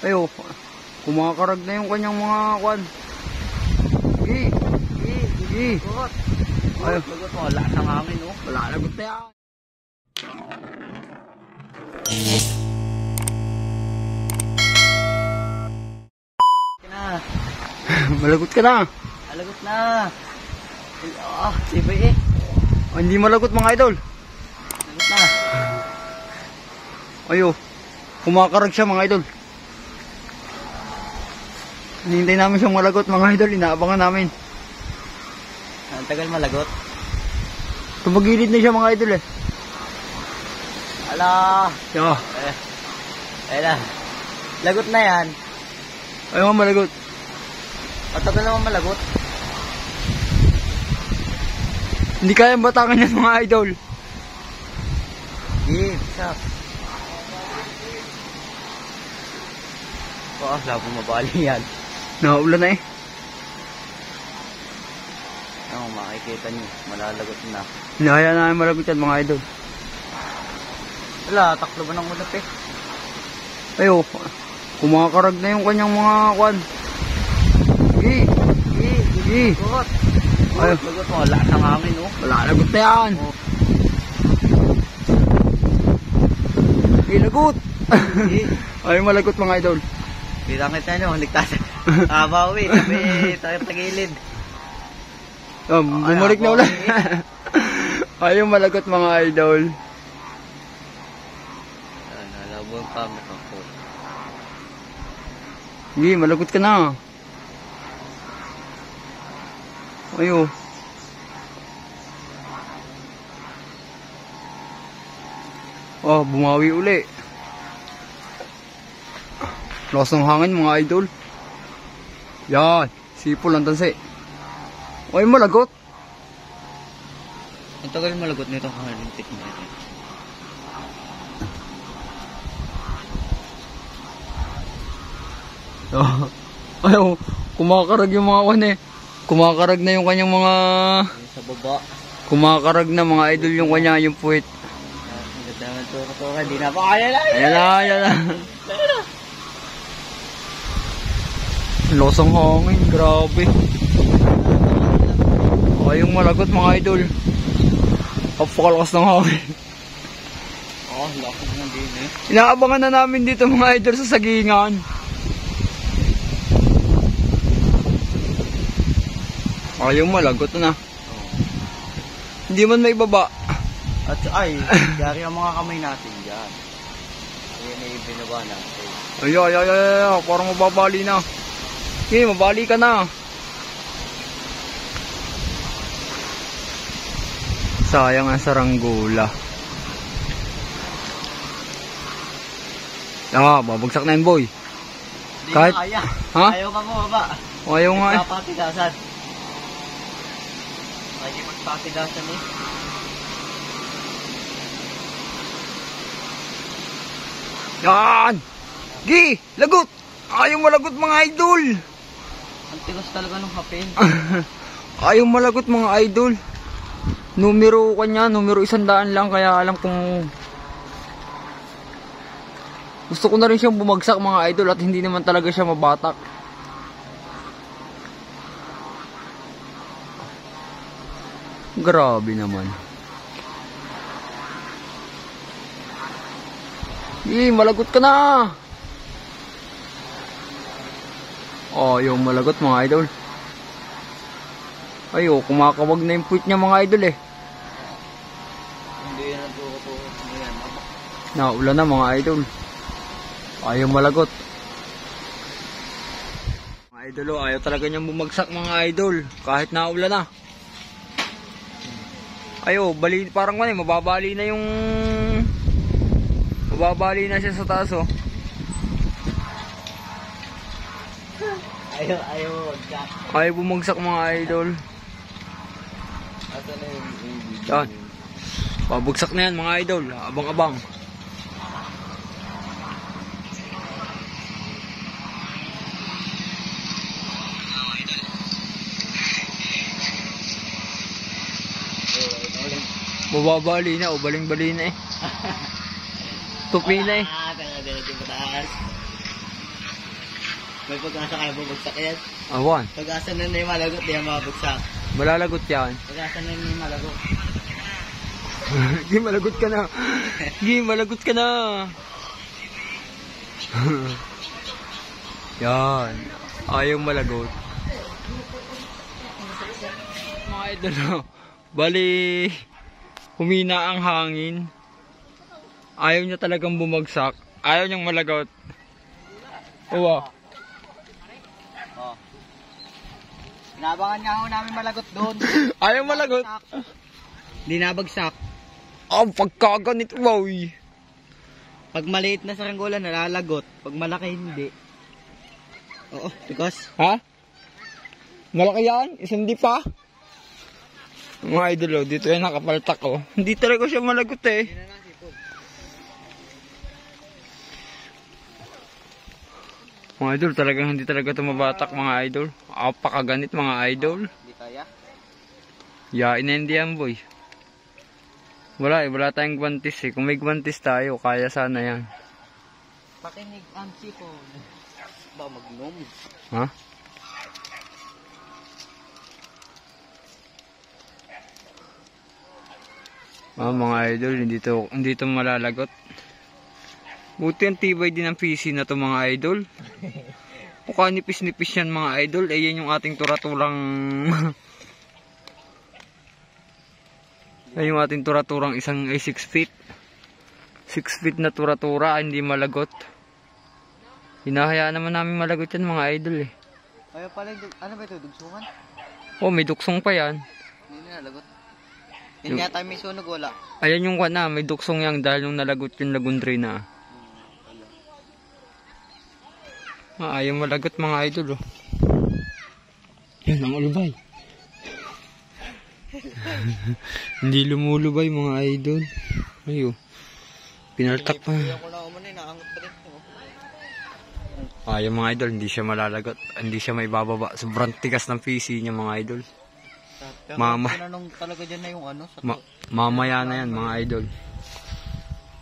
Ayo, kumakarag na yung kanyang mga kwan. Sige. Ayo, Lagot mo, wala ng hangin, oh. wala lagot na yan. Malagot ka na. Lagot na. Siba eh. Oh, hindi malagot mga idol. Lagot na. Ayo, kumakarag siya mga idol. Hinihintay namin siyang malagot mga idol. Inaabangan namin. Ang tagal malagot. Tumagilid na siya mga idol eh. Ala. Yo. Ayun na. Lagot na yan. Ayaw nga malagot. Matagal naman malagot. Hindi kayang batangan yan mga idol. Stop. Wala bumabali yan. Naulan na eh. Makikita niyo, malalagot na. Hinahaya namin malagot yan mga idol. Wala, taklo ba ng ulap eh? Ayo, kumakarag na yung kanyang mga kwan. Sige. Lagot. Ayo. Lagot mo, wala ng hangin, oh. Wala lagot na yan. Oh. Lagot. Ayaw malagot mga idol. Kita nyo, ligtas. Bawi, sabi, tagilid. Bumalik na ulan. Ayaw malagot mga idol. Nalabong pa ako. Hindi, malagot ka na. Ayaw. Oh, bumawi uli. Lakas ng hangin mga idol. Yan, sipol ang tansi. Ay, malagot. Ang tagal malagot nito kahalintik na ito. Ayaw, kumakarag yung mga kwan eh. Kumakarag na yung kanyang mga... Sa baba. Kumakarag na mga idol yung kanya, yung puwit. Ang ganda ng tuka-tuka, di na pa kaya lang. Ayan na. Losong hangin, grabe. Yung malagot mga idol. Kapakalakas ng hangin. Lakas ng din eh. Inaabangan na namin dito mga idol sa sagingan. Yung malagot na. Hindi man may baba. At yari ang mga kamay natin dyan. Ayan ay binaba natin. Ay, parang mababali na. Okay, mabali ka na. Sayang ang saranggula. Babagsak na yun boy. Hindi Kahit... na kaya. Ha? Ayaw ka mo baba. Ayaw nga eh. Magpapatigasan. Lagi magpapatigasan eh. Yan! Gi! Lagot! Ayaw malagot mga idol! Ang tigas talaga ng hapin. Ayaw malagot mga idol. Numero 100 lang, kaya alam kong gusto ko na rin siyang bumagsak mga idol at hindi naman talaga siya mabatak. Grabe naman. Malagot ka na. Yung malagot mga idol. Kumakawag na yung puwit niya mga idol eh. Hindi yan ang tuko-tuko. Naulan na mga idol. Ayaw malagot. Mga idol, ayaw talaga niyang bumagsak mga idol. Kahit naulan na. Parang mababali na yung... Mababali na siya sa taas oh. Ayaw bumagsak mga idol. Asa na yung Yan. Babagsak na yan mga idol. Abang-abang. Bababali na o baling-bali na eh. Tupi na eh. Talaga din pataas. May pag-asa kayo bubagsak yan. Awan. Pag-asa na yung malagot, di yan mabagsak. Malalagot yan. Pag-asa na yung malagot. Gi, malagot ka na. Gi, malagot ka na. Yan. Ayaw malagot. Mga idol, no? Bali, humina ang hangin. Ayaw niya talagang bumagsak. Ayaw niyang malagot. Oo. Oh. Inabangan nga ho namin malagot doon. Ayaw malagot. Hindi nabagsak. Pagkaganit, boy. Pag maliit na saranggola, nalalagot. Pag malaki, hindi. Oo, because... Ha? Malaki yan? Isang di pa? Mga idol, dito yan nakapaltak, oh. Hindi talaga siya malagot, eh. Mga idol, talagang hindi talaga tumabatak, mga idol. Apakaganit, mga idol. Hindi kaya? Yain na hindi yan, boy. Wala tayong guwantis, eh. Kung may guwantis tayo, kaya sana yan. Pakinig ang sipon. Ba, magnom. Ha? Mga idol, hindi to malalagot. Buti ang tibay din ng PC na to, mga idol. Mukha nipis-nipis yan, mga idol. Eh, yan yung ating turatulang... yan yung ating turaturang isang 6 feet. 6 feet na turatura, hindi malagot. Hinahayaan naman namin malagot yan, mga idol, eh. Kaya pala, ano ba ito? Dugsungan? Oh, may duksong pa yan. Hindi nalagot. Hindi nga tayo may sunog, wala. Ayan yung na, may duksong yan dahil yung nalagot yung lagundre na. Ayaw malagot, mga idol, oh. Yan ang ulubay. Hindi lumulubay, mga idol. Ayo. Pinaltak pa. Ayaw, mga idol, hindi siya malalagot. Hindi siya maibababa. Sobrang tigas ng PC niya, mga idol. Talaga dyan na yung ano? Mamaya na yan, mga idol.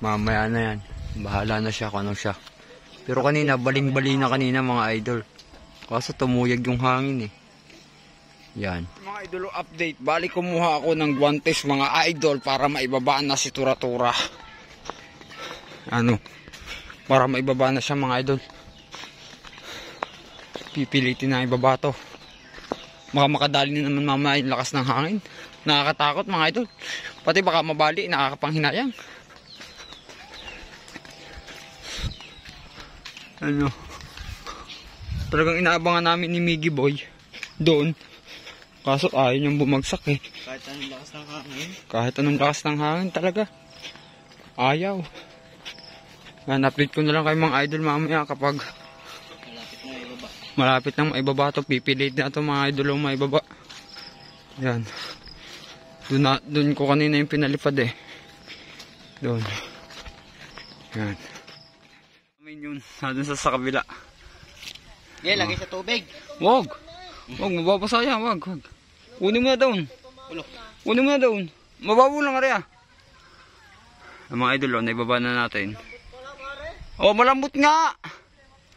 Mamaya na yan. Bahala na siya kung anong siya. Pero kanina, baling-bali na kanina, mga idol. Kaso tumuyag yung hangin, eh. Yan. Mga idol, update. Balik kumuha ako ng guantes, mga idol, para maibaba na si Tura-Tura. Ano? Para maibaba na siya, mga idol. Pipilitin na ibaba to. Baka makadali na naman mamaya yung lakas ng hangin. Nakakatakot, mga idol. Pati baka mabali, nakakapanghinayang. Ano? Talagang inaabangan namin ni Miggy Boy doon. Kaso ayaw niyang bumagsak, eh. Kahit anong lakas ng hangin? Kahit anong lakas ng hangin talaga. Ayaw. Update ko na lang kay mga idol mamaya kapag malapit na maibaba to. Pipilit na to, mga idol, ang maibaba. Yan. Doon ko kanina yung pinalipad, eh. Doon. Yan. Yun, doon sa kabila. Okay, lagay sa tubig. Wag, mababasa yan, wag. Kunin mo na doon. Kunin mo na doon. Mababaw lang, Arya. Ang mga idol, naibaba na natin. Oh, malambot nga.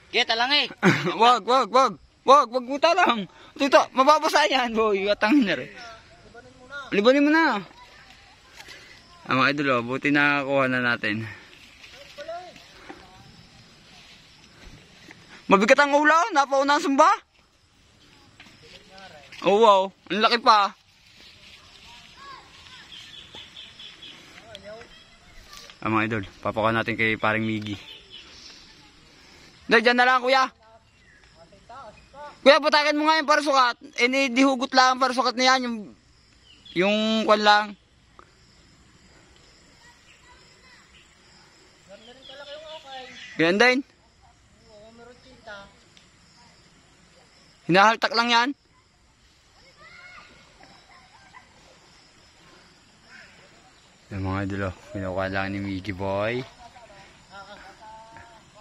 Okay, talang, eh. Wag buta lang. Ito, mababasa yan, boy. Atangin na rin. Libanin mo na. Ang mga idol, buti nakakuha na natin. Mabigat ang ulaw, napauna ang sumba. Oh, wow, ang laki pa. Mga idol, papakuha natin kay paring Miggy. Dyan na lang, kuya. Kuya, butakin mo nga yung para sukat. Di hugot lang para sukat na yan. Yung kwan lang. Ganda yun. Hinahaltak lang yan. Yung mga idol, kinukuha lang ni Miggy Boy.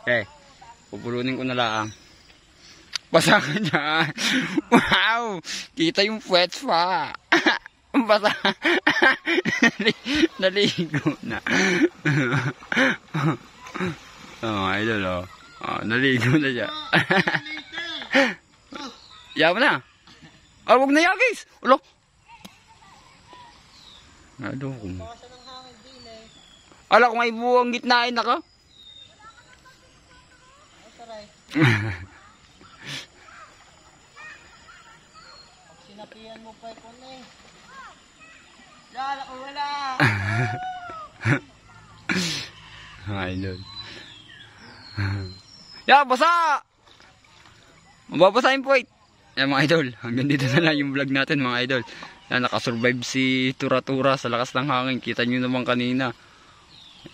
Okay, pupulunin ko na lang. Basa ka dyan. Wow, kita yung puwets pa. Basa. Naligo na. Mga idol, naligo na siya. Yaman na. Ah, wag na yagis. Ulo. Ano kung... Baka ng hangin din eh. Ala, kung may buwang gitnain ako. Ay, taray. Pag sinapian mo pa ito na eh. Lala ko wala. Ay, Idol. Ya, basa! Mababasahin po eh. Yan mga idol, hanggang dito na lang yung vlog natin mga idol. Yan, nakasurvive si Tura-Tura sa lakas ng hangin. Kita nyo naman kanina.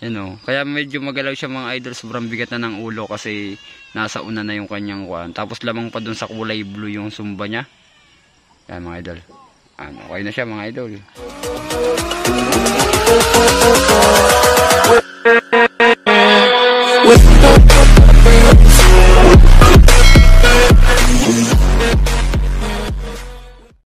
Yan o. Kaya medyo magalaw siya mga idol. Sobrang bigat na ng ulo kasi nasa una na yung kanyang kuwan. Tapos lamang pa dun sa kulay blue yung sumba niya. Yan mga idol. Ano, okay na siya mga idol.